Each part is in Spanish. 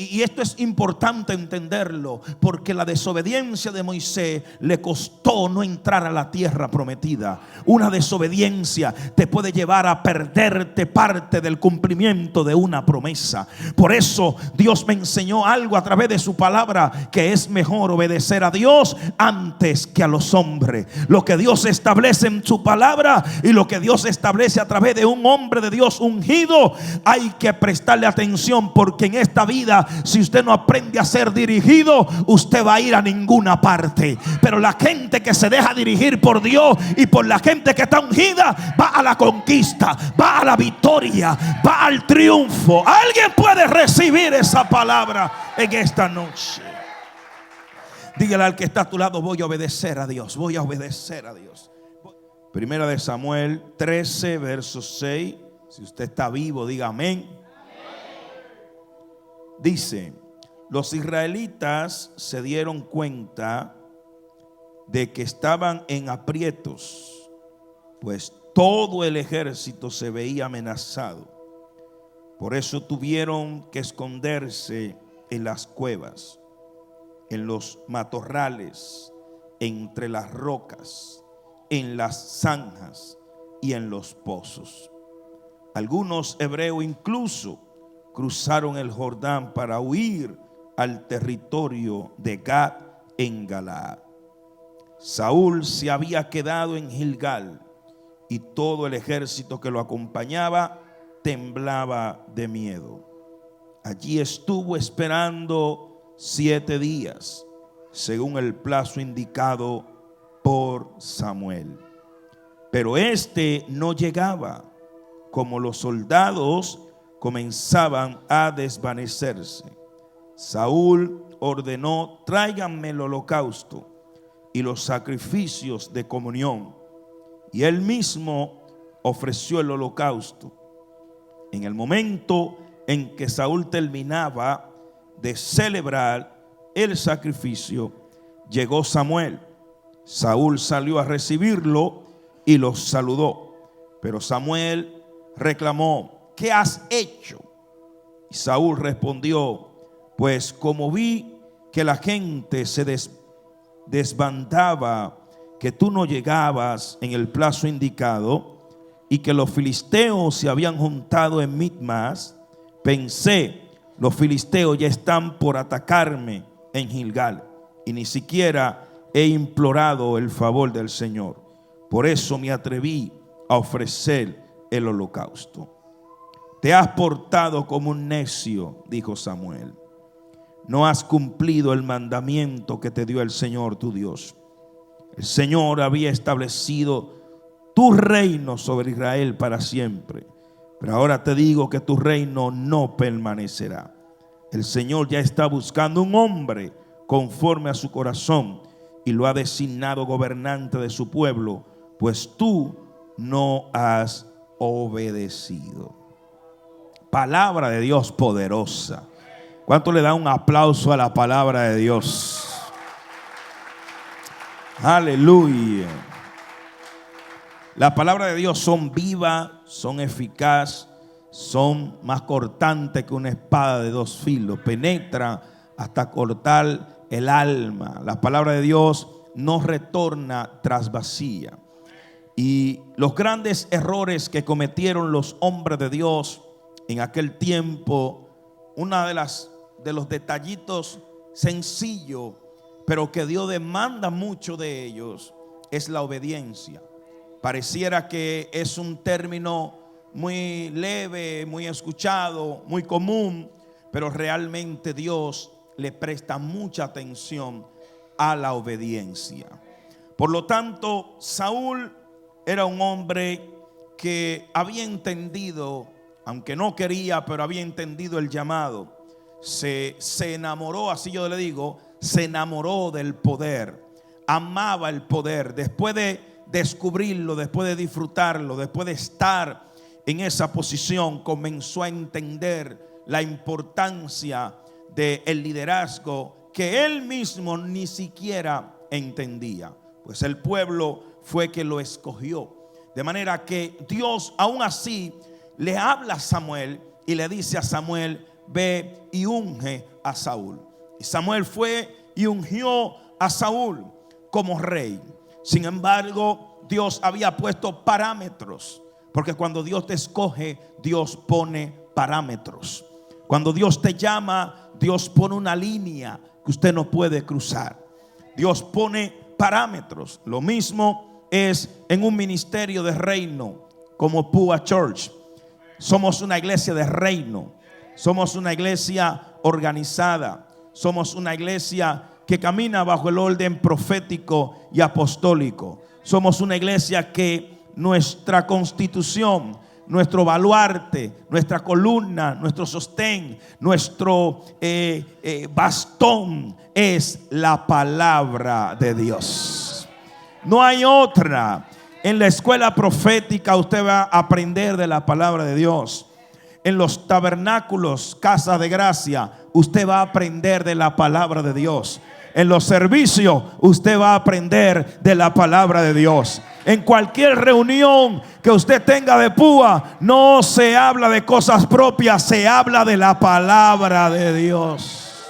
Y esto es importante entenderlo, porque la desobediencia de Moisés le costó no entrar a la tierra prometida. Una desobediencia te puede llevar a perderte parte del cumplimiento de una promesa. Por eso Dios me enseñó algo a través de su palabra, que es mejor obedecer a Dios antes que a los hombres. Lo que Dios establece en su palabra y lo que Dios establece a través de un hombre de Dios ungido, hay que prestarle atención, porque en esta vida, si usted no aprende a ser dirigido, usted va a ir a ninguna parte. Pero la gente que se deja dirigir por Dios y por la gente que está ungida, va a la conquista, va a la victoria, va al triunfo. Alguien puede recibir esa palabra en esta noche. Dígale al que está a tu lado: voy a obedecer a Dios, voy a obedecer a Dios. Primera de Samuel 13, verso 6. Si usted está vivo, diga amén. Dice: los israelitas se dieron cuenta de que estaban en aprietos, pues todo el ejército se veía amenazado. Por eso tuvieron que esconderse en las cuevas, en los matorrales, entre las rocas, en las zanjas y en los pozos. Algunos hebreos incluso cruzaron el Jordán para huir al territorio de Gad en Galaad. Saúl se había quedado en Gilgal, y todo el ejército que lo acompañaba temblaba de miedo. Allí estuvo esperando 7 días, según el plazo indicado por Samuel. Pero este no llegaba. Como los soldados comenzaban a desvanecerse, Saúl ordenó: tráiganme el holocausto y los sacrificios de comunión. Y él mismo ofreció el holocausto. En el momento en que Saúl terminaba de celebrar el sacrificio, llegó Samuel. Saúl salió a recibirlo y los saludó. Pero Samuel reclamó: ¿qué has hecho? Y Saúl respondió: pues como vi que la gente se desbandaba, que tú no llegabas en el plazo indicado, y que los filisteos se habían juntado en Mitmas, pensé: los filisteos ya están por atacarme en Gilgal, y ni siquiera he implorado el favor del Señor. Por eso me atreví a ofrecer el holocausto. Te has portado como un necio, dijo Samuel. No has cumplido el mandamiento que te dio el Señor tu Dios. El Señor había establecido tu reino sobre Israel para siempre, pero ahora te digo que tu reino no permanecerá. El Señor ya está buscando un hombre conforme a su corazón y lo ha designado gobernante de su pueblo, pues tú no has obedecido. Palabra de Dios poderosa. ¿Cuánto le da un aplauso a la palabra de Dios? Aleluya. Las palabras de Dios son vivas, son eficaces, son más cortantes que una espada de 2 filos. Penetra hasta cortar el alma. La palabra de Dios no retorna tras vacía. Y los grandes errores que cometieron los hombres de Dios en aquel tiempo, una de los detallitos sencillos, pero que Dios demanda mucho de ellos, es la obediencia. Pareciera que es un término muy leve, muy escuchado, muy común, pero realmente Dios le presta mucha atención a la obediencia. Por lo tanto, Saúl era un hombre que había entendido, aunque no quería, pero había entendido el llamado. Se enamoró, así yo le digo, se enamoró del poder, amaba el poder. Después de descubrirlo, después de disfrutarlo, después de estar en esa posición, comenzó a entender la importancia del liderazgo que él mismo ni siquiera entendía, pues el pueblo fue que lo escogió. De manera que Dios aún así le habla a Samuel y le dice a Samuel: ve y unge a Saúl. Y Samuel fue y ungió a Saúl como rey. Sin embargo, Dios había puesto parámetros, porque cuando Dios te escoge, Dios pone parámetros. Cuando Dios te llama, Dios pone una línea que usted no puede cruzar. Dios pone parámetros. Lo mismo es en un ministerio de reino como Pua Church. Somos una iglesia de reino. Somos una iglesia organizada. Somos una iglesia que camina bajo el orden profético y apostólico. Somos una iglesia que nuestra constitución, nuestro baluarte, nuestra columna, nuestro sostén, nuestro bastón es la palabra de Dios. No hay otra. En la escuela profética usted va a aprender de la palabra de Dios. En los tabernáculos, casa de gracia, usted va a aprender de la palabra de Dios. En los servicios usted va a aprender de la palabra de Dios. En cualquier reunión que usted tenga de Púa, no se habla de cosas propias, se habla de la palabra de Dios.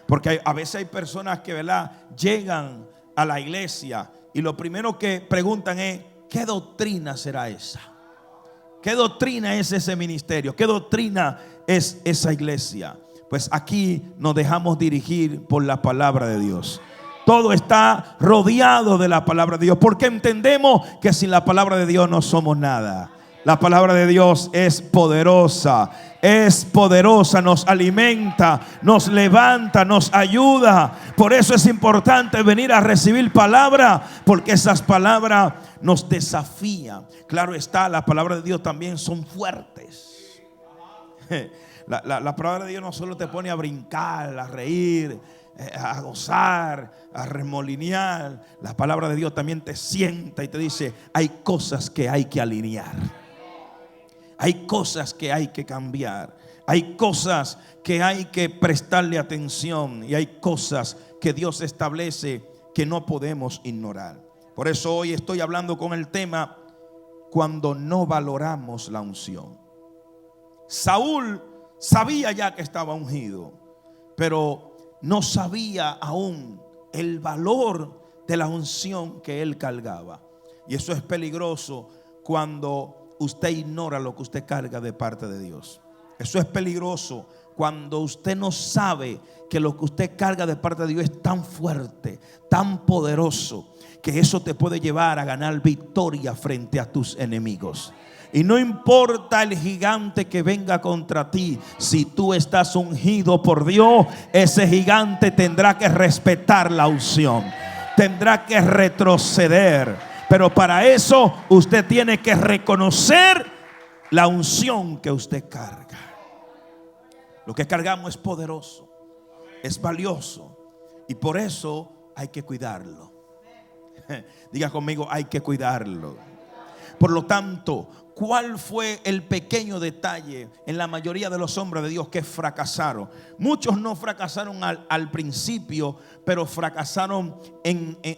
Porque a veces hay personas que, ¿verdad?, llegan a la iglesia y lo primero que preguntan es: ¿qué doctrina será esa? ¿Qué doctrina es ese ministerio? ¿Qué doctrina es esa iglesia? Pues aquí nos dejamos dirigir por la palabra de Dios. Todo está rodeado de la palabra de Dios, porque entendemos que sin la palabra de Dios no somos nada. La palabra de Dios es poderosa, nos alimenta, nos levanta, nos ayuda. Por eso es importante venir a recibir palabra, porque esas palabras nos desafían. Claro está, la palabra de Dios también son fuertes. La palabra de Dios no solo te pone a brincar, a reír, a gozar, a remolinear. La palabra de Dios también te sienta y te dice: hay cosas que hay que alinear. Hay cosas que hay que cambiar. Hay cosas que hay que prestarle atención. Y hay cosas que Dios establece que no podemos ignorar. Por eso hoy estoy hablando con el tema: cuando no valoramos la unción. Saúl sabía ya que estaba ungido, pero no sabía aún el valor de la unción que él cargaba. Y eso es peligroso cuando usted ignora lo que usted carga de parte de Dios. Eso es peligroso cuando usted no sabe que lo que usted carga de parte de Dios es tan fuerte, tan poderoso, que eso te puede llevar a ganar victoria frente a tus enemigos. Y no importa el gigante que venga contra ti, si tú estás ungido por Dios, ese gigante tendrá que respetar la unción, tendrá que retroceder. Pero para eso usted tiene que reconocer la unción que usted carga. Lo que cargamos es poderoso, es valioso, y por eso hay que cuidarlo. Diga conmigo: hay que cuidarlo. Por lo tanto, ¿cuál fue el pequeño detalle en la mayoría de los hombres de Dios que fracasaron? Muchos no fracasaron al principio, pero fracasaron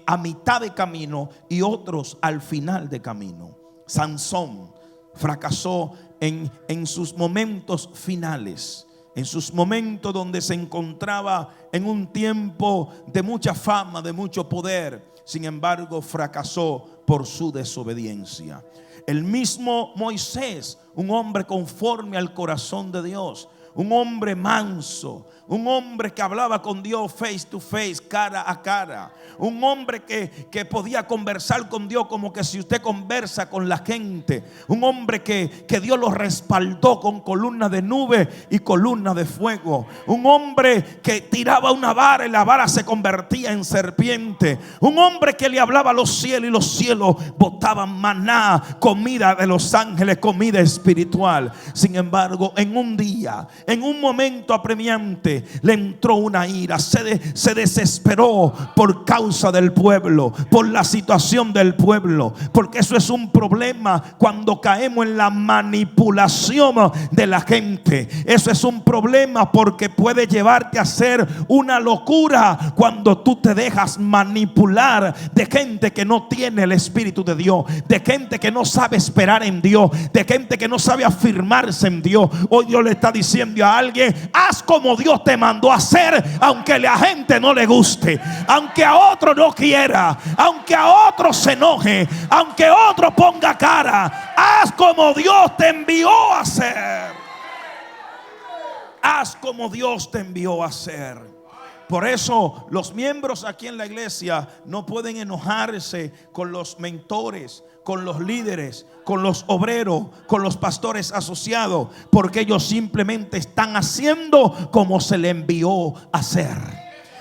a mitad de camino, y otros al final de camino. Sansón fracasó en sus momentos finales, en sus momentos donde se encontraba en un tiempo de mucha fama, de mucho poder. Sin embargo, fracasó por su desobediencia. El mismo Moisés, un hombre conforme al corazón de Dios, un hombre manso, un hombre que hablaba con Dios face to face, cara a cara, un hombre que podía conversar con Dios como que si usted conversa con la gente, un hombre que Dios lo respaldó con columnas de nube y columnas de fuego, un hombre que tiraba una vara y la vara se convertía en serpiente, un hombre que le hablaba a los cielos y los cielos botaban maná, comida de los ángeles, comida espiritual. Sin embargo, en un día En un momento apremiante le entró una ira. Se desesperó por causa del pueblo, por la situación del pueblo. Porque eso es un problema cuando caemos en la manipulación de la gente. Eso es un problema porque puede llevarte a hacer una locura cuando tú te dejas manipular de gente que no tiene el Espíritu de Dios, de gente que no sabe esperar en Dios, de gente que no sabe afirmarse en Dios. Hoy Dios le está diciendo a alguien: haz como Dios te mandó a hacer, aunque a la gente no le guste, aunque a otro no quiera, aunque a otro se enoje, aunque otro ponga cara. Haz como Dios te envió a hacer. Haz como Dios te envió a hacer. Por eso los miembros aquí en la iglesia no pueden enojarse con los mentores, con los líderes, con los obreros, con los pastores asociados, porque ellos simplemente están haciendo como se le envió a hacer.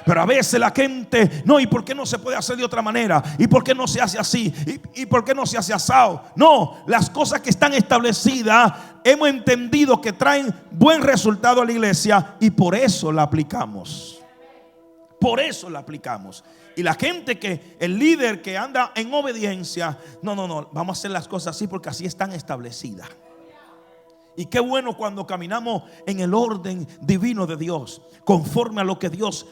Pero a veces la gente: no, ¿y por qué no se puede hacer de otra manera? ¿Y por qué no se hace así? ¿Y por qué no se hace asado? No, las cosas que están establecidas hemos entendido que traen buen resultado a la iglesia y por eso la aplicamos. Por eso la aplicamos. Y la gente el líder que anda en obediencia: no, vamos a hacer las cosas así porque así están establecidas. Y qué bueno cuando caminamos en el orden divino de Dios, conforme a lo que Dios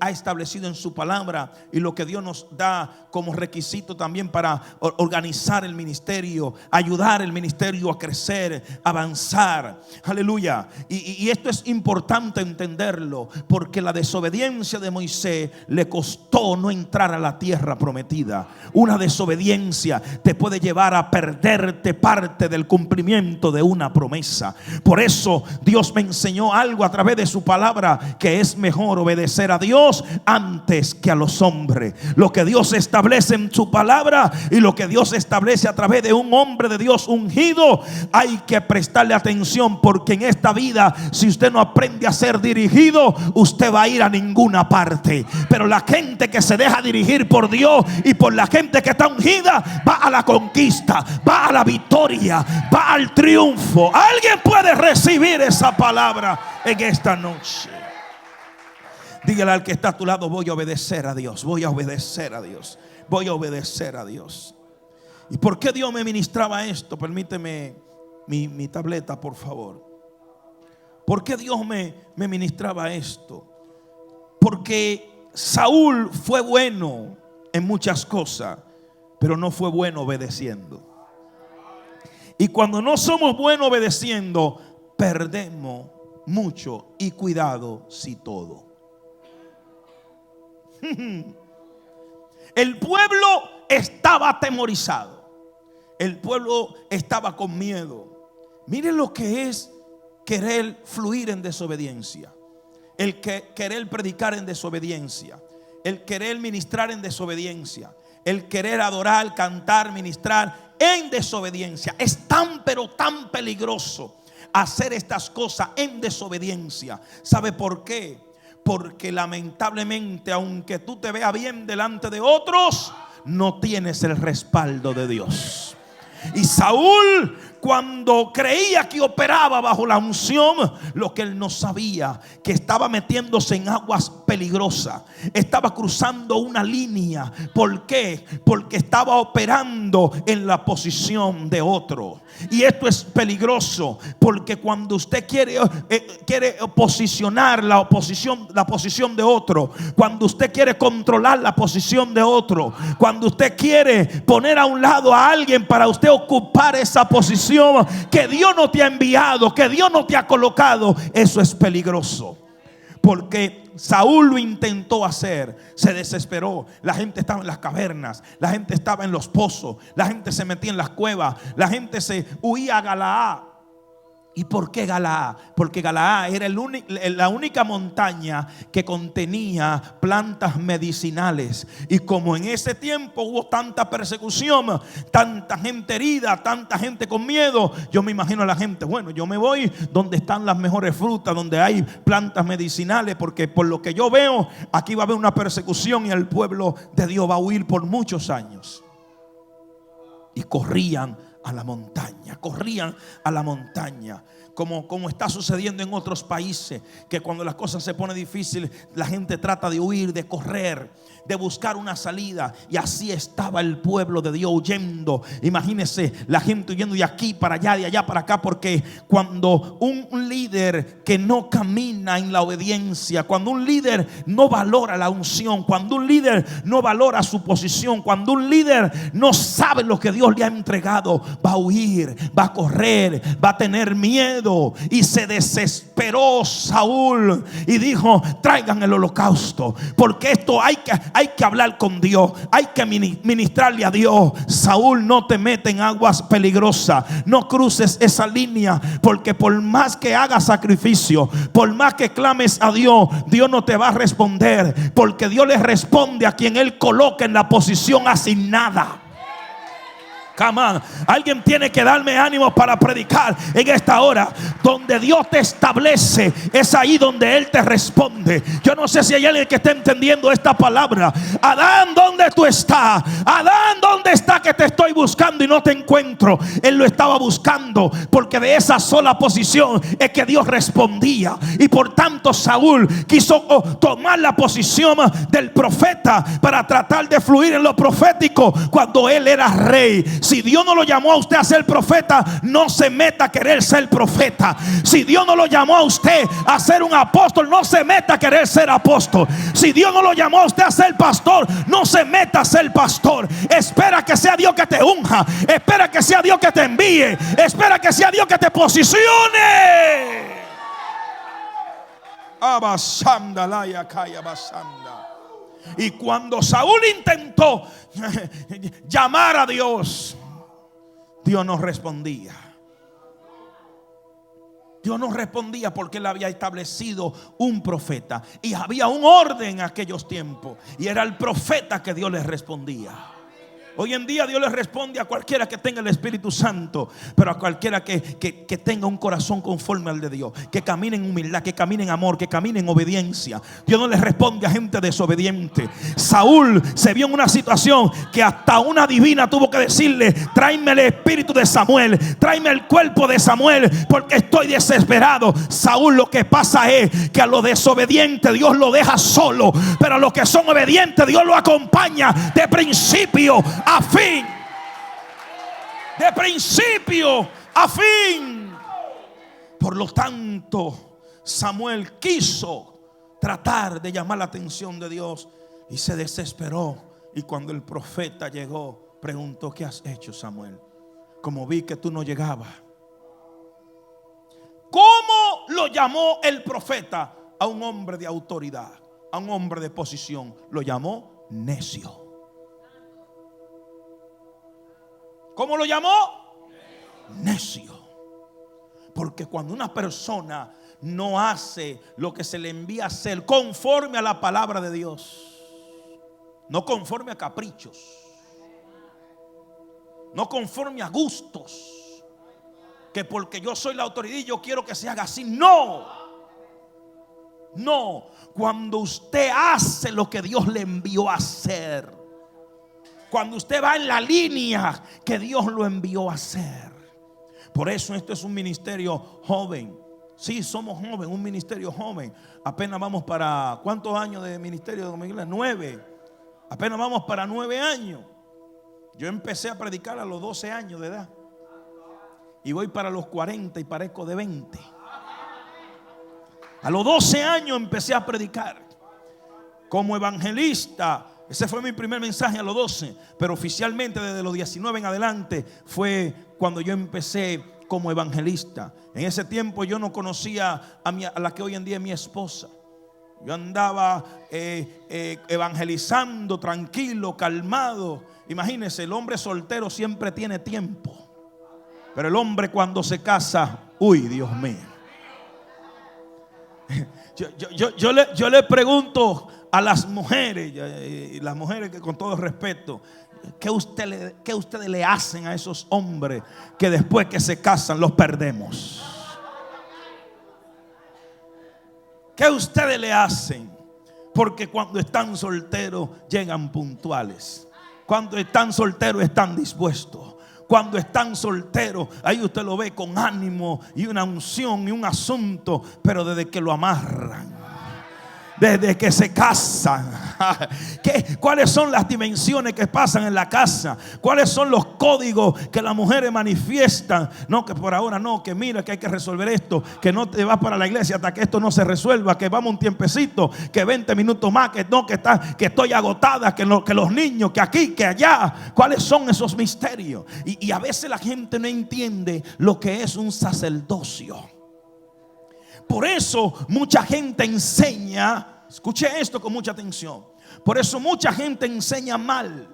ha establecido en su palabra y lo que Dios nos da como requisito también para organizar el ministerio, ayudar el ministerio a crecer, avanzar. Aleluya. Y esto es importante entenderlo, porque la desobediencia de Moisés le costó no entrar a la tierra prometida. Una desobediencia te puede llevar a perderte parte del cumplimiento de una promesa. Por eso Dios me enseñó algo a través de su palabra, que es mejor obedecer a Dios antes que a los hombres. Lo que Dios establece en su palabra y lo que Dios establece a través de un hombre de Dios ungido, hay que prestarle atención, porque en esta vida, si usted no aprende a ser dirigido, usted va a ir a ninguna parte. Pero la gente que se deja dirigir por Dios y por la gente que está ungida, va a la conquista, va a la victoria, va al triunfo. Alguien puede recibir esa palabra en esta noche. Dígale al que está a tu lado: voy a obedecer a Dios, voy a obedecer a Dios, voy a obedecer a Dios. ¿Y por qué Dios me ministraba esto? Permíteme mi tableta, por favor. ¿Por qué Dios me ministraba esto? Porque Saúl fue bueno en muchas cosas, pero no fue bueno obedeciendo. Y cuando no somos buenos obedeciendo, perdemos mucho, y cuidado si todo. El pueblo estaba atemorizado. El pueblo estaba con miedo. Miren lo que es querer fluir en desobediencia, el querer predicar en desobediencia, el querer ministrar en desobediencia, el querer adorar, cantar, ministrar en desobediencia. Es tan pero tan peligroso hacer estas cosas en desobediencia. ¿Sabe por qué? Porque lamentablemente, aunque tú te veas bien delante de otros, no tienes el respaldo de Dios. Y Saúl, cuando creía que operaba bajo la unción, lo que él no sabía, que estaba metiéndose en aguas peligrosas, estaba cruzando una línea. ¿Por qué? Porque estaba operando en la posición de otro. Y esto es peligroso, porque cuando usted quiere posicionar la posición de otro, cuando usted quiere controlar la posición de otro, cuando usted quiere poner a un lado a alguien para usted ocupar esa posición que Dios no te ha enviado, que Dios no te ha colocado, eso es peligroso. Porque Saúl lo intentó hacer, se desesperó. La gente estaba en las cavernas, la gente estaba en los pozos, la gente se metía en las cuevas, la gente se huía a Galaad. ¿Y por qué Galaad? Porque Galaad era la única montaña que contenía plantas medicinales. Y como en ese tiempo hubo tanta persecución, tanta gente herida, tanta gente con miedo, yo me imagino a la gente: bueno, yo me voy donde están las mejores frutas, donde hay plantas medicinales, porque por lo que yo veo, aquí va a haber una persecución y el pueblo de Dios va a huir por muchos años. Y corrían a la montaña, corrían a la montaña. como está sucediendo en otros países, que cuando las cosas se ponen difíciles, la gente trata de huir, de correr, de buscar una salida. Y así estaba el pueblo de Dios huyendo. Imagínense la gente huyendo de aquí para allá, de allá para acá, porque cuando un líder que no camina en la obediencia, cuando un líder no valora la unción, cuando un líder no valora su posición, cuando un líder no sabe lo que Dios le ha entregado, va a huir, va a correr, va a tener miedo. Y se desesperó Saúl y dijo: traigan el holocausto, porque esto hay que hablar con Dios, hay que ministrarle a Dios. Saúl, no te metas en aguas peligrosas, no cruces esa línea, porque por más que hagas sacrificio, por más que clames a Dios, Dios no te va a responder, porque Dios le responde a quien Él coloca en la posición asignada. Come on. Alguien tiene que darme ánimo para predicar en esta hora. Donde Dios te establece, es ahí donde Él te responde. Yo no sé si hay alguien que esté entendiendo esta palabra. Adán, ¿dónde tú estás? Adán, ¿dónde está que te estoy buscando y no te encuentro? Él lo estaba buscando, porque de esa sola posición es que Dios respondía. Y por tanto Saúl quiso tomar la posición del profeta para tratar de fluir en lo profético cuando él era rey. Si Dios no lo llamó a usted a ser profeta, no se meta a querer ser profeta. Si Dios no lo llamó a usted a ser un apóstol, no se meta a querer ser apóstol. Si Dios no lo llamó a usted a ser pastor, no se meta a ser pastor. Espera que sea Dios que te unja, espera que sea Dios que te envíe, espera que sea Dios que te posicione. Abasanda la yakaya basanda. Y cuando Saúl intentó llamar a Dios, Dios no respondía. Dios no respondía porque Él había establecido un profeta. Y había un orden en aquellos tiempos. Y era el profeta que Dios les respondía. Hoy en día Dios le responde a cualquiera que tenga el Espíritu Santo, pero a cualquiera que tenga un corazón conforme al de Dios, que camine en humildad, que camine en amor, que camine en obediencia. Dios no le responde a gente desobediente. Saúl se vio en una situación que hasta una divina tuvo que decirle: tráeme el espíritu de Samuel, tráeme el cuerpo de Samuel, porque estoy desesperado. Saúl, lo que pasa es que a los desobedientes Dios lo deja solo, pero a los que son obedientes Dios lo acompaña de principio a fin. De principio a fin. Por lo tanto, Samuel quiso tratar de llamar la atención de Dios y se desesperó. Y cuando el profeta llegó, preguntó: ¿qué has hecho, Samuel? Como vi que tú no llegabas. ¿Cómo lo llamó el profeta a un hombre de autoridad, a un hombre de posición? Lo llamó necio. ¿Cómo lo llamó? Necio. Porque cuando una persona no hace lo que se le envía a hacer conforme a la palabra de Dios, no conforme a caprichos, no conforme a gustos, que porque yo soy la autoridad y yo quiero que se haga así. No. Cuando usted hace lo que Dios le envió a hacer, cuando usted va en la línea que Dios lo envió a hacer. Por eso esto es un ministerio joven. Sí, somos jóvenes, un ministerio joven. Apenas vamos para, ¿cuántos años de ministerio de mi iglesia? 9. Apenas vamos para 9 años. Yo empecé a predicar a los 12 años de edad. Y voy para los 40 y parezco de 20. A los 12 años empecé a predicar como evangelista. Ese fue mi primer mensaje a los 12. Pero oficialmente desde los 19 en adelante fue cuando yo empecé como evangelista. En ese tiempo yo no conocía a la que hoy en día es mi esposa. Yo andaba evangelizando tranquilo, calmado. Imagínense, el hombre soltero siempre tiene tiempo, pero el hombre cuando se casa, uy, Dios mío. Yo le pregunto a las mujeres, que con todo respeto, ¿qué ustedes le hacen a esos hombres que después que se casan los perdemos? ¿Qué ustedes le hacen? Porque cuando están solteros llegan puntuales. Cuando están solteros están dispuestos. cuando están solteros, ahí usted lo ve con ánimo y una unción y un asunto. Pero desde que lo amarran, desde que se casan, ¿cuáles son las dimensiones que pasan en la casa? ¿Cuáles son los códigos que las mujeres manifiestan? No, que por ahora no, que mira que hay que resolver esto, que no te vas para la iglesia hasta que esto no se resuelva, que vamos un tiempecito, que 20 minutos más, que no, que estoy agotada, que los niños, que aquí, que allá. ¿Cuáles son esos misterios? Y a veces la gente no entiende lo que es un sacerdocio. Por eso mucha gente enseña, escuche esto con mucha atención, por eso mucha gente enseña mal,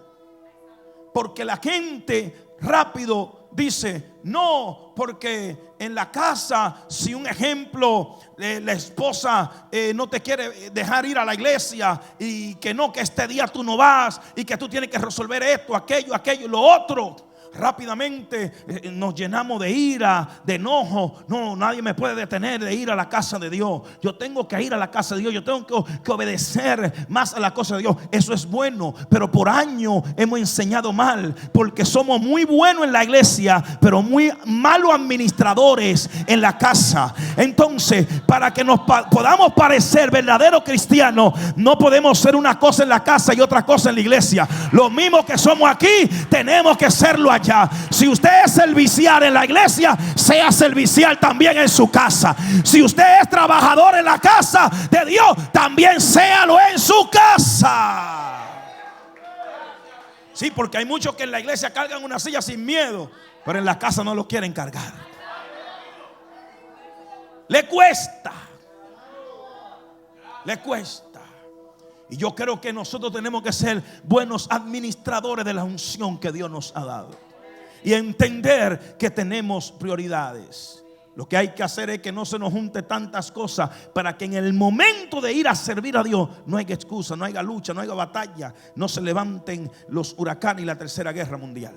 porque la gente rápido dice, no, porque en la casa, si un ejemplo, la esposa no te quiere dejar ir a la iglesia, y que no, que este día tú no vas, y que tú tienes que resolver esto, aquello y lo otro. Rápidamente nos llenamos de ira, de enojo. No, nadie me puede detener de ir a la casa de Dios. Yo tengo que ir a la casa de Dios. Yo tengo que obedecer más a la cosa de Dios. Eso es bueno, pero por años hemos enseñado mal, porque somos muy buenos en la iglesia, pero muy malos administradores en la casa. Entonces, para que nos podamos parecer verdaderos cristianos, no podemos ser una cosa en la casa y otra cosa en la iglesia. Lo mismo que somos aquí, tenemos que serlo allá. Si usted es servicial en la iglesia, sea servicial también en su casa. Si usted es trabajador en la casa de Dios, también séalo en su casa. Sí, porque hay muchos que en la iglesia cargan una silla sin miedo, pero en la casa no lo quieren cargar. Le cuesta. Le cuesta. Y yo creo que nosotros tenemos que ser buenos administradores de la unción que Dios nos ha dado, y entender que tenemos prioridades. Lo que hay que hacer es que no se nos junte tantas cosas, para que en el momento de ir a servir a Dios no haya excusa, no haya lucha, no haya batalla, no se levanten los huracanes y la tercera guerra mundial.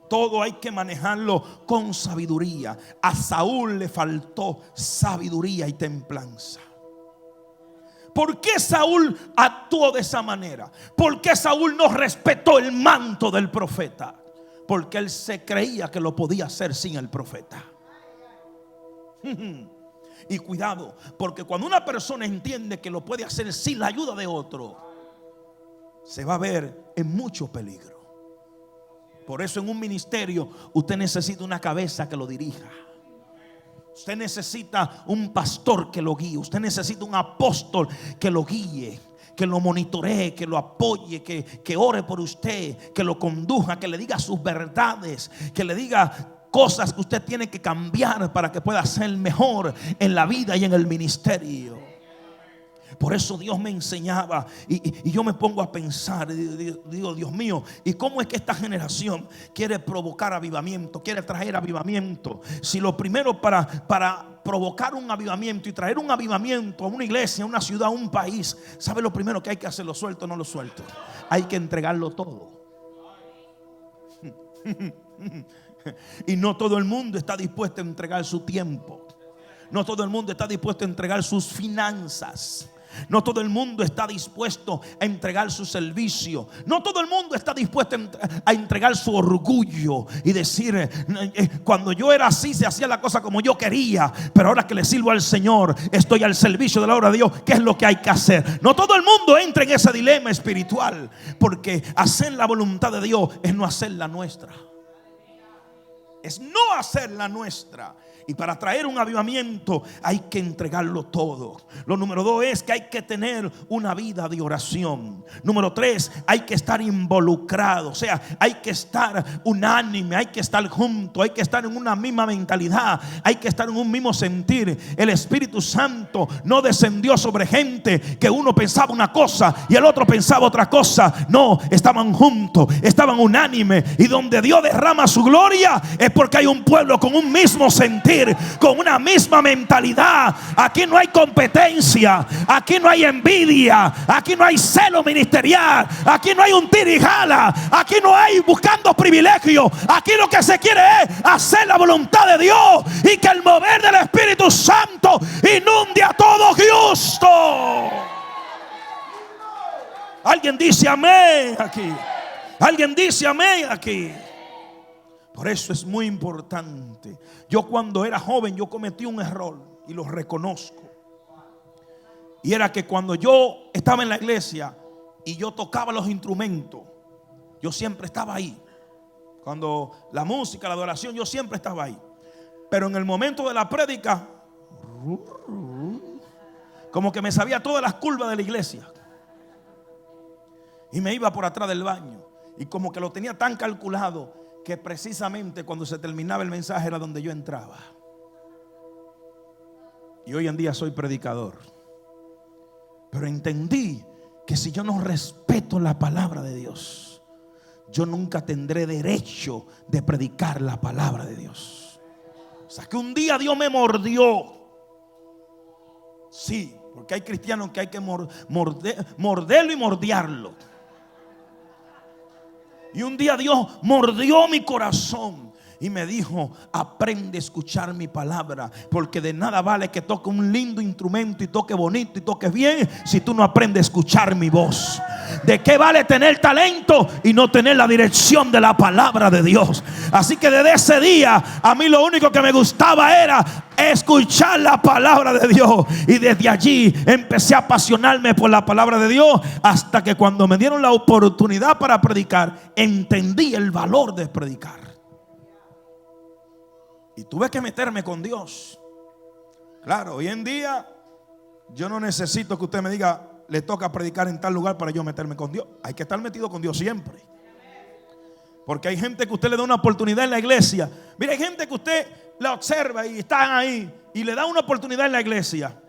Todo hay que manejarlo con sabiduría. A Saúl le faltó sabiduría y templanza. ¿Por qué Saúl actuó de esa manera? ¿Por qué Saúl no respetó el manto del profeta? Porque él se creía que lo podía hacer sin el profeta. Y cuidado, porque cuando una persona entiende que lo puede hacer sin la ayuda de otro, se va a ver en mucho peligro. Por eso en un ministerio usted necesita una cabeza que lo dirija. Usted necesita un pastor que lo guíe. Usted necesita un apóstol que lo guíe, que lo monitoree, que lo apoye, que ore por usted, que lo conduzca, que le diga sus verdades, que le diga cosas que usted tiene que cambiar para que pueda ser mejor en la vida y en el ministerio. Por eso Dios me enseñaba, y yo me pongo a pensar, digo, Dios mío, ¿y cómo es que esta generación quiere provocar avivamiento, quiere traer avivamiento? Si lo primero para provocar un avivamiento y traer un avivamiento a una iglesia, a una ciudad, a un país, ¿sabe lo primero que hay que hacer? ¿Lo suelto o no lo suelto? Hay que entregarlo todo. Y no todo el mundo está dispuesto a entregar su tiempo. No todo el mundo está dispuesto a entregar sus finanzas. No todo el mundo está dispuesto a entregar su servicio. No todo el mundo está dispuesto a entregar su orgullo y decir, cuando yo era así se hacía la cosa como yo quería, pero ahora que le sirvo al Señor estoy al servicio de la obra de Dios. ¿Qué es lo que hay que hacer? No todo el mundo entra en ese dilema espiritual, porque hacer la voluntad de Dios es no hacer la nuestra. Es no hacer la nuestra. Y para traer un avivamiento hay que entregarlo todo. Lo número 2 es que hay que tener una vida de oración. Número 3, hay que estar involucrado. O sea, hay que estar unánime, hay que estar junto, hay que estar en una misma mentalidad, hay que estar en un mismo sentir. El Espíritu Santo no descendió sobre gente que uno pensaba una cosa y el otro pensaba otra cosa. No, estaban juntos, estaban unánimes. Y donde Dios derrama su gloria es porque hay un pueblo con un mismo sentir, con una misma mentalidad. Aquí no hay competencia, aquí no hay envidia, aquí no hay celo ministerial, aquí no hay un tira y jala, aquí no hay buscando privilegios. Aquí lo que se quiere es hacer la voluntad de Dios y que el mover del Espíritu Santo inunde a todo Houston. Alguien dice amén aquí. Alguien dice amén aquí. Por eso es muy importante. Yo cuando era joven yo cometí un error y lo reconozco. Y era que cuando yo estaba en la iglesia y yo tocaba los instrumentos, yo siempre estaba ahí. Cuando la música, la adoración, yo siempre estaba ahí. Pero en el momento de la prédica, como que me sabía todas las curvas de la iglesia. Y me iba por atrás del baño. Y como que lo tenía tan calculado que precisamente cuando se terminaba el mensaje era donde yo entraba. Y hoy en día soy predicador. Pero entendí que si yo no respeto la palabra de Dios, yo nunca tendré derecho de predicar la palabra de Dios. O sea que un día Dios me mordió. Sí, porque hay cristianos que hay que morderlo y mordiarlo. Y un día Dios mordió mi corazón y me dijo: aprende a escuchar mi palabra, porque de nada vale que toque un lindo instrumento y toque bonito y toque bien si tú no aprendes a escuchar mi voz. ¿De qué vale tener talento y no tener la dirección de la palabra de Dios? Así que desde ese día a mí lo único que me gustaba era escuchar la palabra de Dios. Y desde allí empecé a apasionarme por la palabra de Dios, hasta que cuando me dieron la oportunidad para predicar, entendí el valor de predicar. Y tuve que meterme con Dios. Claro, hoy en día yo no necesito que usted me diga: le toca predicar en tal lugar para yo meterme con Dios. Hay que estar metido con Dios siempre. Porque hay gente que usted le da una oportunidad en la iglesia. Mira, hay gente que usted la observa y están ahí y le da una oportunidad en la iglesia,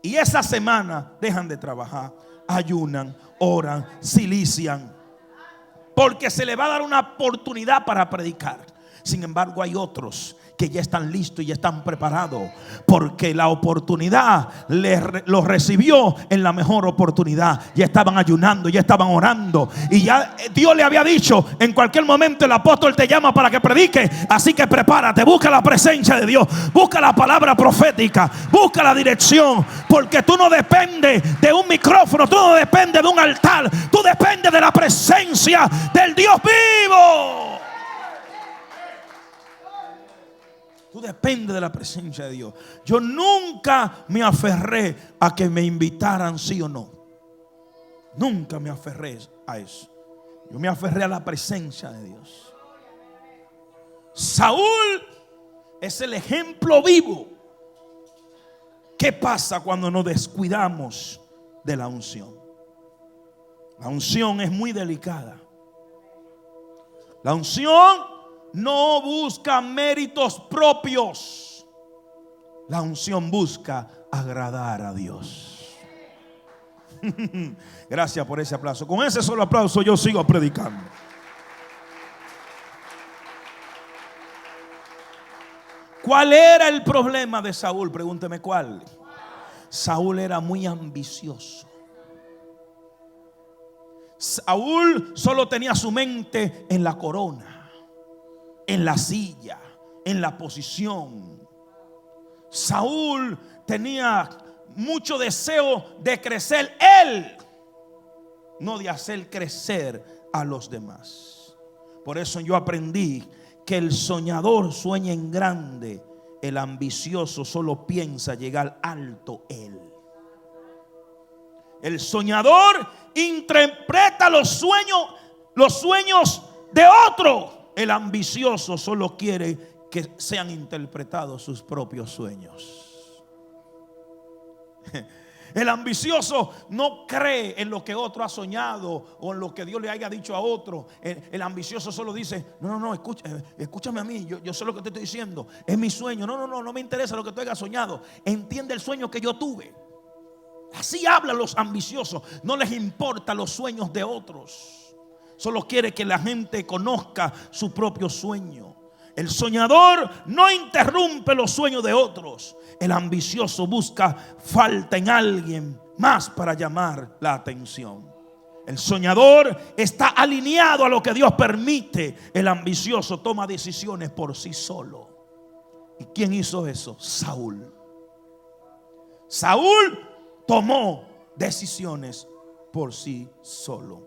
y esa semana dejan de trabajar, ayunan, oran, silician, porque se le va a dar una oportunidad para predicar. Sin embargo, hay otros que ya están listos y ya están preparados, porque la oportunidad lo recibió en la mejor oportunidad. Ya estaban ayunando, ya estaban orando, y ya Dios le había dicho: en cualquier momento el apóstol te llama para que predique. Así que prepárate, busca la presencia de Dios, busca la palabra profética, busca la dirección, porque tú no dependes de un micrófono, tú no dependes de un altar, tú dependes de la presencia del Dios vivo. Tú dependes de la presencia de Dios. Yo nunca me aferré a que me invitaran sí o no. Nunca me aferré a eso. Yo me aferré a la presencia de Dios. Saúl es el ejemplo vivo. ¿Qué pasa cuando nos descuidamos de la unción? La unción es muy delicada. La unción no busca méritos propios. La unción busca agradar a Dios. Gracias por ese aplauso. Con ese solo aplauso yo sigo predicando. ¿Cuál era el problema de Saúl? Pregúnteme cuál. Saúl era muy ambicioso. Saúl solo tenía su mente en la corona, en la silla, en la posición. Saúl tenía mucho deseo de crecer él, no de hacer crecer a los demás. Por eso yo aprendí que el soñador sueña en grande, el ambicioso solo piensa llegar alto él. El soñador interpreta los sueños de otro. El ambicioso solo quiere que sean interpretados sus propios sueños. El ambicioso no cree en lo que otro ha soñado o en lo que Dios le haya dicho a otro. El ambicioso solo dice: no, escúchame a mí, yo sé lo que te estoy diciendo, es mi sueño. No me interesa lo que tú hayas soñado, entiende el sueño que yo tuve. Así hablan los ambiciosos, no les importa los sueños de otros, solo quiere que la gente conozca su propio sueño. El soñador no interrumpe los sueños de otros. El ambicioso busca falta en alguien más para llamar la atención. El soñador está alineado a lo que Dios permite. El ambicioso toma decisiones por sí solo. ¿Y quién hizo eso? Saúl. Saúl tomó decisiones por sí solo.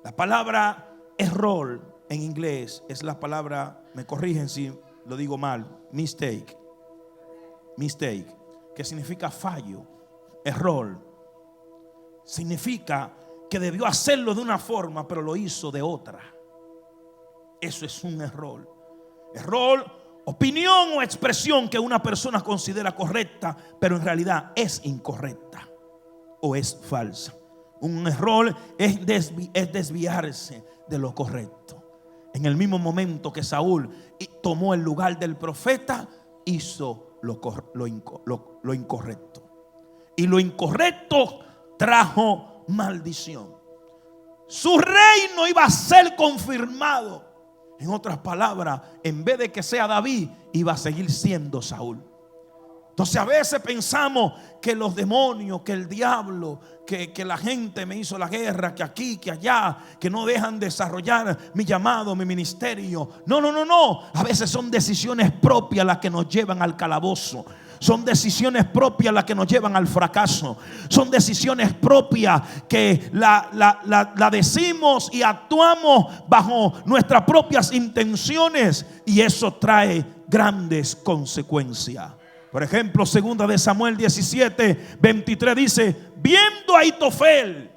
La palabra Error en inglés es la palabra, me corrigen si lo digo mal, mistake, que significa fallo. Error significa que debió hacerlo de una forma, pero lo hizo de otra. Eso es un error. Error, opinión o expresión que una persona considera correcta, pero en realidad es incorrecta o es falsa. Un error es desviarse de lo correcto. En el mismo momento que Saúl tomó el lugar del profeta, hizo lo incorrecto. Y lo incorrecto trajo maldición. Su reino iba a ser confirmado. En otras palabras, en vez de que sea David, iba a seguir siendo Saúl. Entonces a veces pensamos que los demonios, que el diablo, que la gente me hizo la guerra, que aquí, que allá, que no dejan desarrollar mi llamado, mi ministerio. No. A veces son decisiones propias las que nos llevan al calabozo. Son decisiones propias las que nos llevan al fracaso. Son decisiones propias que la decimos y actuamos bajo nuestras propias intenciones, y eso trae grandes consecuencias. Por ejemplo, 2 de Samuel 17:23 dice: viendo a Ahitofel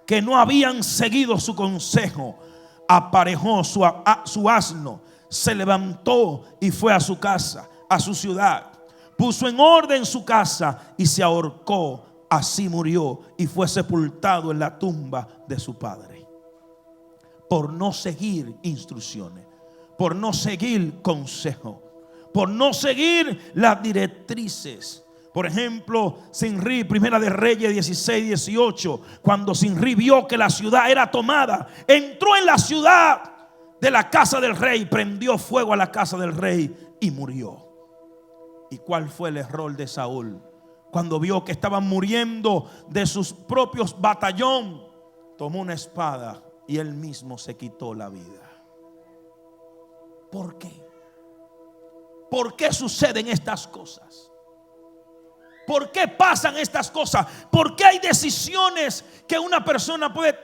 que no habían seguido su consejo, aparejó su asno, se levantó y fue a su casa, a su ciudad. Puso en orden su casa y se ahorcó. Así murió y fue sepultado en la tumba de su padre. Por no seguir instrucciones, por no seguir consejo, por no seguir las directrices. Por ejemplo, Sinrí, Primera de Reyes 16:18, cuando Sinrí vio que la ciudad era tomada, entró en la ciudad de la casa del rey, prendió fuego a la casa del rey y murió. ¿Y cuál fue el error de Saúl? Cuando vio que estaban muriendo de sus propios batallón, tomó una espada y él mismo se quitó la vida. ¿Por qué? ¿Por qué suceden estas cosas? ¿Por qué pasan estas cosas? ¿Por qué hay decisiones que una persona puede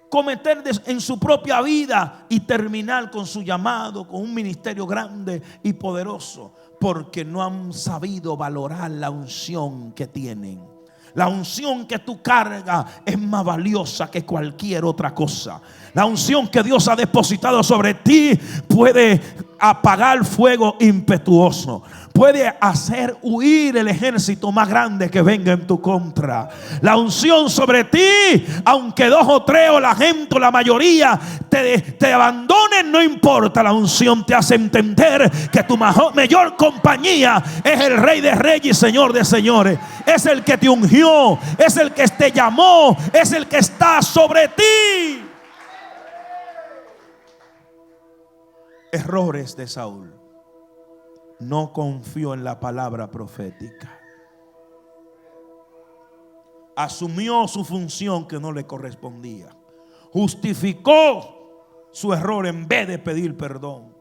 cometer en su propia vida y terminar con su llamado, con un ministerio grande y poderoso? Porque no han sabido valorar la unción que tienen. La unción que tú cargas es más valiosa que cualquier otra cosa. La unción que Dios ha depositado sobre ti puede apagar fuego impetuoso. Puede hacer huir el ejército más grande que venga en tu contra. La unción sobre ti, aunque 2 o 3 o la gente o la mayoría te abandonen, no importa. La unción te hace entender que tu mayor compañía es el Rey de Reyes y Señor de Señores. Es el que te ungió, es el que te llamó, es el que está sobre ti. Errores de Saúl: no confió en la palabra profética. Asumió su función que no le correspondía. Justificó su error en vez de pedir perdón.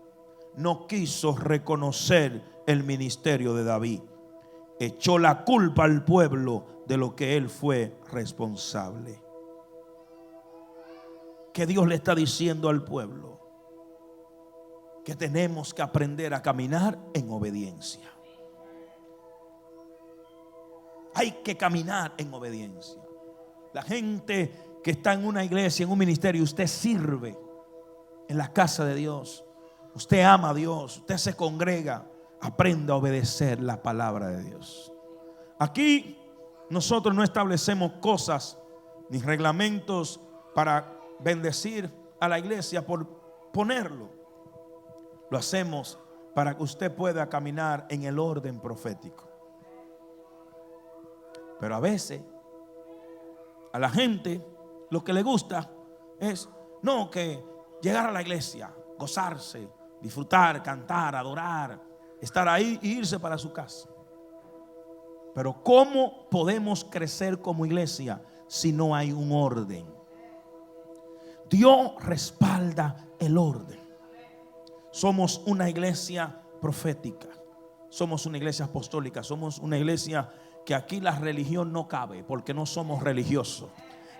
No quiso reconocer el ministerio de David. Echó la culpa al pueblo de lo que él fue responsable. ¿Qué Dios le está diciendo al pueblo? Que tenemos que aprender a caminar en obediencia. Hay que caminar en obediencia. La gente que está en una iglesia, en un ministerio, usted sirve en la casa de Dios, usted ama a Dios, usted se congrega, aprenda a obedecer la palabra de Dios. Aquí nosotros no establecemos cosas ni reglamentos para bendecir a la iglesia por ponerlo. Lo hacemos para que usted pueda caminar en el orden profético. Pero a veces a la gente lo que le gusta es que llegar a la iglesia, gozarse, disfrutar, cantar, adorar, estar ahí e irse para su casa. Pero ¿cómo podemos crecer como iglesia si no hay un orden? Dios respalda el orden. Somos una iglesia profética, somos una iglesia apostólica, somos una iglesia que aquí la religión no cabe, porque no somos religiosos.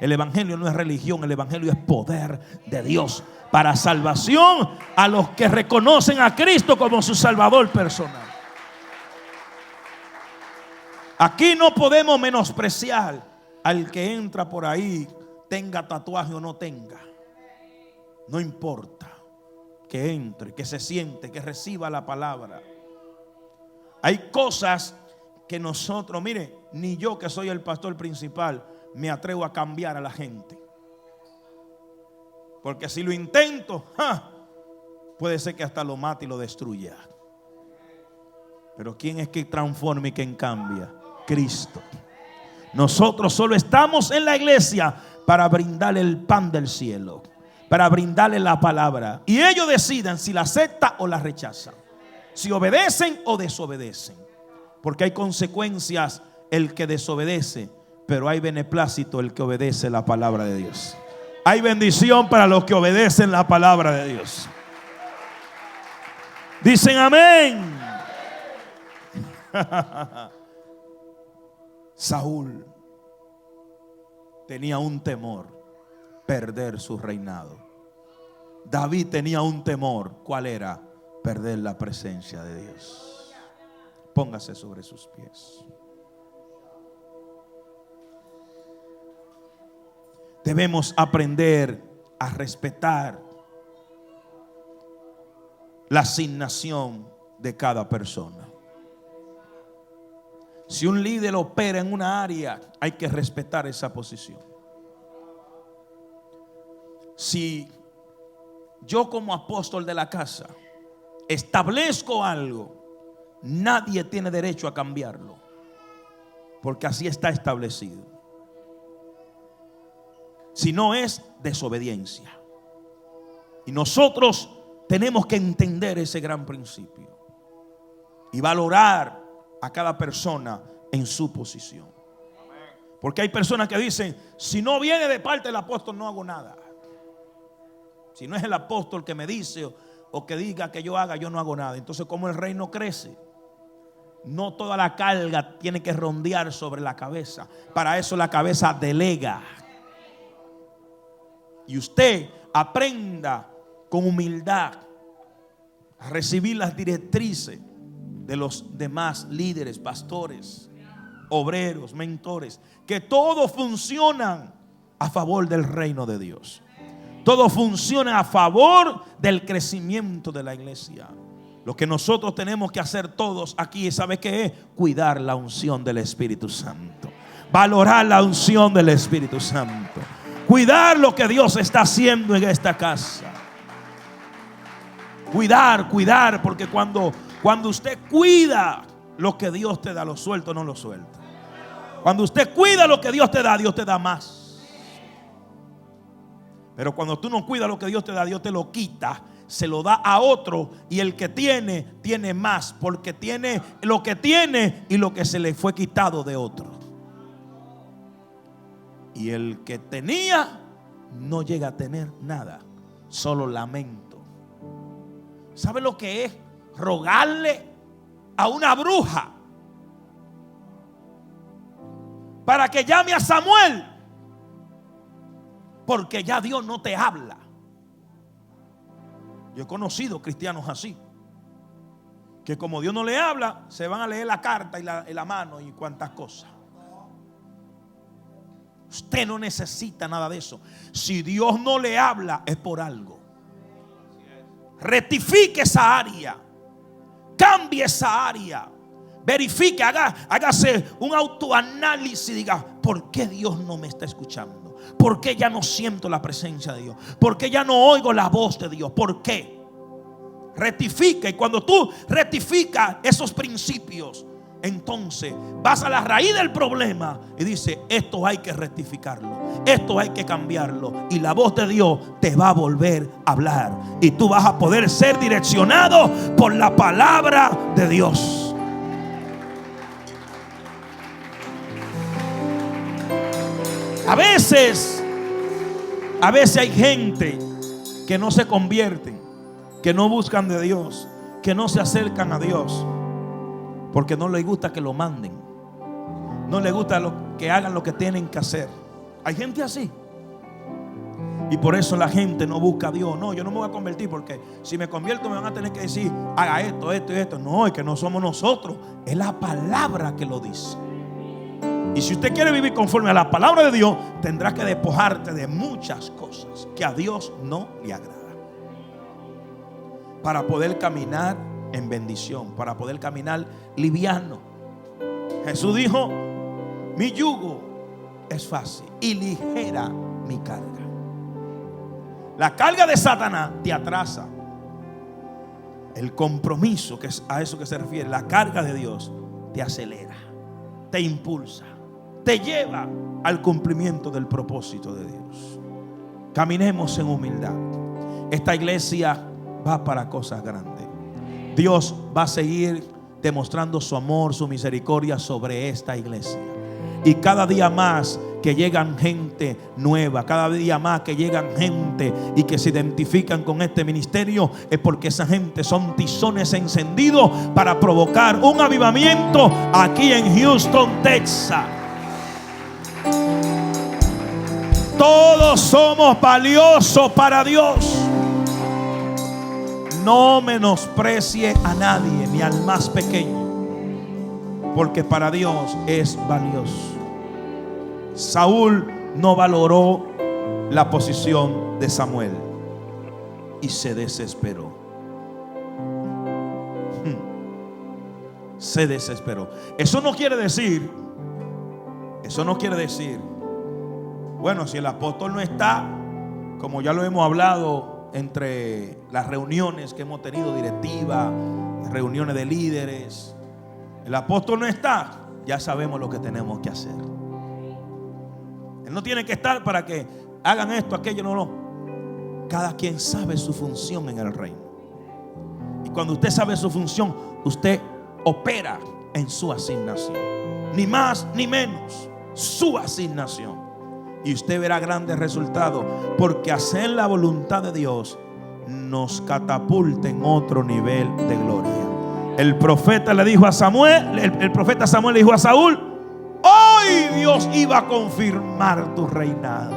El evangelio no es religión, el evangelio es poder de Dios para salvación a los que reconocen a Cristo como su Salvador personal. Aquí no podemos menospreciar al que entra por ahí, tenga tatuaje o no tenga. No importa, que entre, que se siente, que reciba la palabra. Hay cosas que nosotros, mire, ni yo que soy el pastor principal me atrevo a cambiar a la gente. Porque si lo intento, puede ser que hasta lo mate y lo destruya. Pero ¿quién es que transforma y quien cambia? Cristo. Nosotros solo estamos en la iglesia para brindarle el pan del cielo, para brindarle la palabra, y ellos decidan si la aceptan o la rechazan, si obedecen o desobedecen, porque hay consecuencias el que desobedece, pero hay beneplácito el que obedece la palabra de Dios. Hay bendición para los que obedecen la palabra de Dios. Dicen amén. Saúl tenía un temor: perder su reinado. David tenía un temor. ¿Cuál era? Perder la presencia de Dios. Póngase sobre sus pies. Debemos aprender a respetar la asignación de cada persona. Si un líder opera en una área, hay que respetar esa posición. Si yo como apóstol de la casa establezco algo, nadie tiene derecho a cambiarlo, porque así está establecido. Si no, es desobediencia. Y nosotros tenemos que entender ese gran principio y valorar a cada persona en su posición. Porque hay personas que dicen: si no viene de parte del apóstol, no hago nada. Si no es el apóstol que me dice o que diga que yo haga, yo no hago nada. Entonces, ¿cómo el reino crece? No toda la carga tiene que rondear sobre la cabeza. Para eso la cabeza delega. Y usted aprenda con humildad a recibir las directrices de los demás líderes, pastores, obreros, mentores, que todos funcionan a favor del reino de Dios. Todo funciona a favor del crecimiento de la iglesia. Lo que nosotros tenemos que hacer todos aquí, ¿sabe qué es? Cuidar la unción del Espíritu Santo. Valorar la unción del Espíritu Santo. Cuidar lo que Dios está haciendo en esta casa. Cuidar, porque cuando usted cuida lo que Dios te da, lo suelto, no lo suelta. Cuando usted cuida lo que Dios te da más. Pero cuando tú no cuidas lo que Dios te da, Dios te lo quita, se lo da a otro, y el que tiene más, porque tiene lo que tiene y lo que se le fue quitado de otro. Y el que tenía no llega a tener nada, solo lamento. ¿Sabe lo que es rogarle a una bruja para que llame a Samuel? Porque ya Dios no te habla. Yo he conocido cristianos así, que como Dios no le habla, se van a leer la carta y la mano y cuantas cosas. Usted no necesita nada de eso. Si Dios no le habla, es por algo. Rectifique esa área, cambie esa área, verifique, hágase un autoanálisis y diga: ¿por qué Dios no me está escuchando? ¿Por qué ya no siento la presencia de Dios? ¿Por qué ya no oigo la voz de Dios? ¿Por qué? Rectifica, y cuando tú rectificas esos principios, entonces vas a la raíz del problema y dices: esto hay que rectificarlo, esto hay que cambiarlo, y la voz de Dios te va a volver a hablar, y tú vas a poder ser direccionado por la palabra de Dios. A veces hay gente que no se convierten, que no buscan de Dios, que no se acercan a Dios, porque no les gusta que lo manden, no les gusta que hagan lo que tienen que hacer. Hay gente así. Y por eso la gente no busca a Dios. No, yo no me voy a convertir porque si me convierto me van a tener que decir, haga esto, esto y esto. No, es que no somos nosotros, es la palabra que lo dice. Y si usted quiere vivir conforme a la palabra de Dios, tendrá que despojarte de muchas cosas que a Dios no le agrada, para poder caminar en bendición, para poder caminar liviano. Jesús dijo, mi yugo es fácil y ligera mi carga. La carga de Satanás te atrasa. El compromiso, que es a eso que se refiere, la carga de Dios te acelera, te impulsa, te lleva al cumplimiento del propósito de Dios. Caminemos en humildad. Esta iglesia va para cosas grandes. Dios va a seguir demostrando su amor, su misericordia sobre esta iglesia. Y cada día más que llegan gente nueva, cada día más que llegan gente y que se identifican con este ministerio, es porque esa gente son tizones encendidos para provocar un avivamiento aquí en Houston, Texas. Todos somos valiosos para Dios. No menosprecie a nadie, ni al más pequeño, porque para Dios es valioso. Saúl no valoró la posición de Samuel y se desesperó. Se desesperó. Eso no quiere decir, bueno, si el apóstol no está, como ya lo hemos hablado entre las reuniones que hemos tenido directivas, reuniones de líderes, el apóstol no está, ya sabemos lo que tenemos que hacer. Él no tiene que estar para que hagan esto, aquello, no. Cada quien sabe su función en el reino. Y cuando usted sabe su función, usted opera en su asignación. Ni más ni menos, su asignación. Y usted verá grandes resultados, porque hacer la voluntad de Dios nos catapulta en otro nivel de gloria. El profeta le dijo a Samuel, el profeta Samuel le dijo a Saúl, hoy Dios iba a confirmar tu reinado.